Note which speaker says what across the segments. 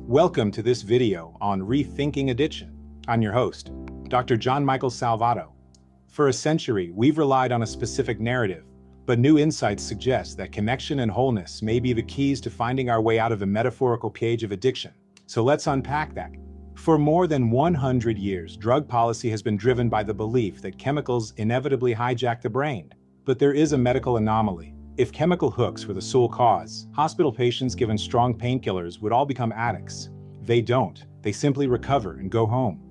Speaker 1: Welcome to this video on Rethinking Addiction. I'm your host, Dr. John Michael Salvato. For a century, we've relied on a specific narrative, but new insights suggest that connection and wholeness may be the keys to finding our way out of the metaphorical cage of addiction. So let's unpack that. For more than 100 years, drug policy has been driven by the belief that chemicals inevitably hijack the brain. But there is a medical anomaly. If chemical hooks were the sole cause, hospital patients given strong painkillers would all become addicts. They don't. They simply recover and go home.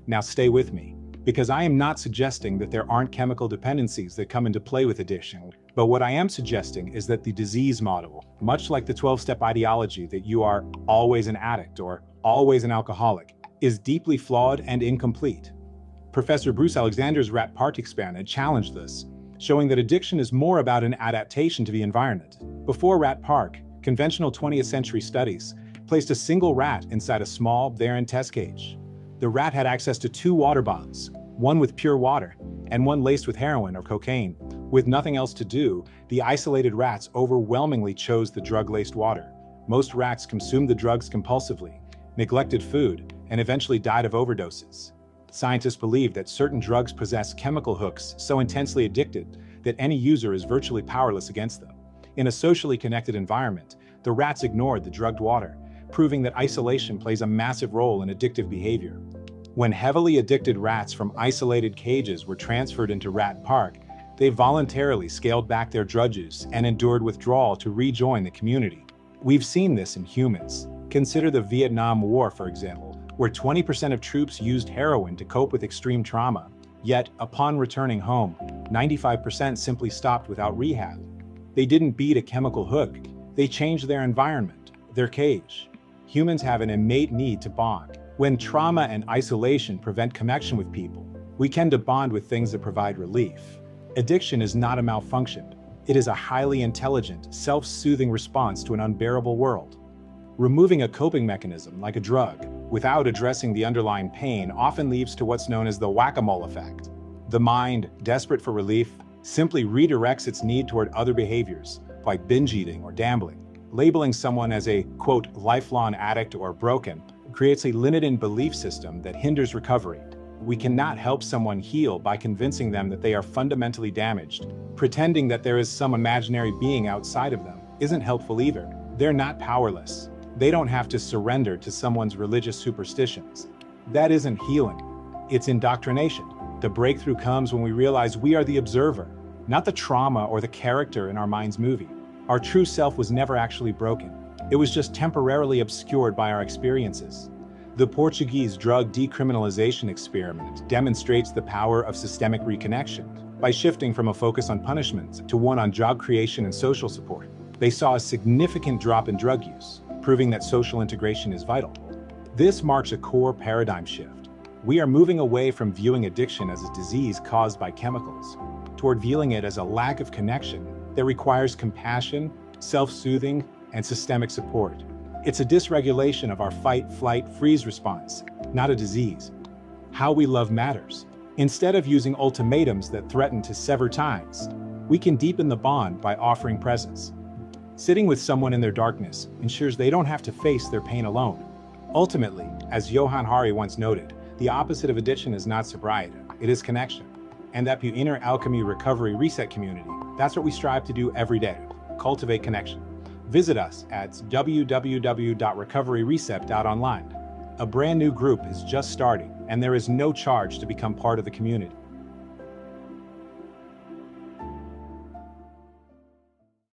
Speaker 1: Now stay with me, because I am not suggesting that there aren't chemical dependencies that come into play with addiction, but what I am suggesting is that the disease model, much like the 12-step ideology that you are always an addict or always an alcoholic, is deeply flawed and incomplete. Professor Bruce Alexander's rat park experiment challenged this, showing that addiction is more about an adaptation to the environment. Before Rat Park, conventional 20th century studies placed a single rat inside a small, barren test cage. The rat had access to two water bottles, one with pure water and one laced with heroin or cocaine. With nothing else to do, the isolated rats overwhelmingly chose the drug-laced water. Most rats consumed the drugs compulsively, neglected food, and eventually died of overdoses. Scientists believe that certain drugs possess chemical hooks so intensely addicted that any user is virtually powerless against them. In a socially connected environment, the rats ignored the drugged water, proving that isolation plays a massive role in addictive behavior. When heavily addicted rats from isolated cages were transferred into Rat Park, they voluntarily scaled back their drug use and endured withdrawal to rejoin the community. We've seen this in humans. Consider the Vietnam War, for example, where 20% of troops used heroin to cope with extreme trauma. Yet, upon returning home, 95% simply stopped without rehab. They didn't beat a chemical hook. They changed their environment, their cage. Humans have an innate need to bond. When trauma and isolation prevent connection with people, we tend to bond with things that provide relief. Addiction is not a malfunction. It is a highly intelligent, self-soothing response to an unbearable world. Removing a coping mechanism, like a drug, without addressing the underlying pain often leads to what's known as the whack-a-mole effect. The mind, desperate for relief, simply redirects its need toward other behaviors, like binge eating or gambling. Labeling someone as a, quote, lifelong addict or broken creates a limited belief system that hinders recovery. We cannot help someone heal by convincing them that they are fundamentally damaged. Pretending that there is some imaginary being outside of them isn't helpful either. They're not powerless. They don't have to surrender to someone's religious superstitions. That isn't healing. It's indoctrination. The breakthrough comes when we realize we are the observer, not the trauma or the character in our mind's movie. Our true self was never actually broken. It was just temporarily obscured by our experiences. The Portuguese drug decriminalization experiment demonstrates the power of systemic reconnection. By shifting from a focus on punishment to one on job creation and social support, they saw a significant drop in drug use, proving that social integration is vital. This marks a core paradigm shift. We are moving away from viewing addiction as a disease caused by chemicals, toward viewing it as a lack of connection that requires compassion, self-soothing, and systemic support. It's a dysregulation of our fight, flight, freeze response, not a disease. How we love matters. Instead of using ultimatums that threaten to sever ties, we can deepen the bond by offering presence. Sitting with someone in their darkness ensures they don't have to face their pain alone. Ultimately, as Johann Hari once noted, the opposite of addiction is not sobriety, it is connection. And at the Inner Alchemy Recovery Reset community, that's what we strive to do every day, cultivate connection. Visit us at www.recoveryreset.online. A brand new group is just starting, and there is no charge to become part of the community.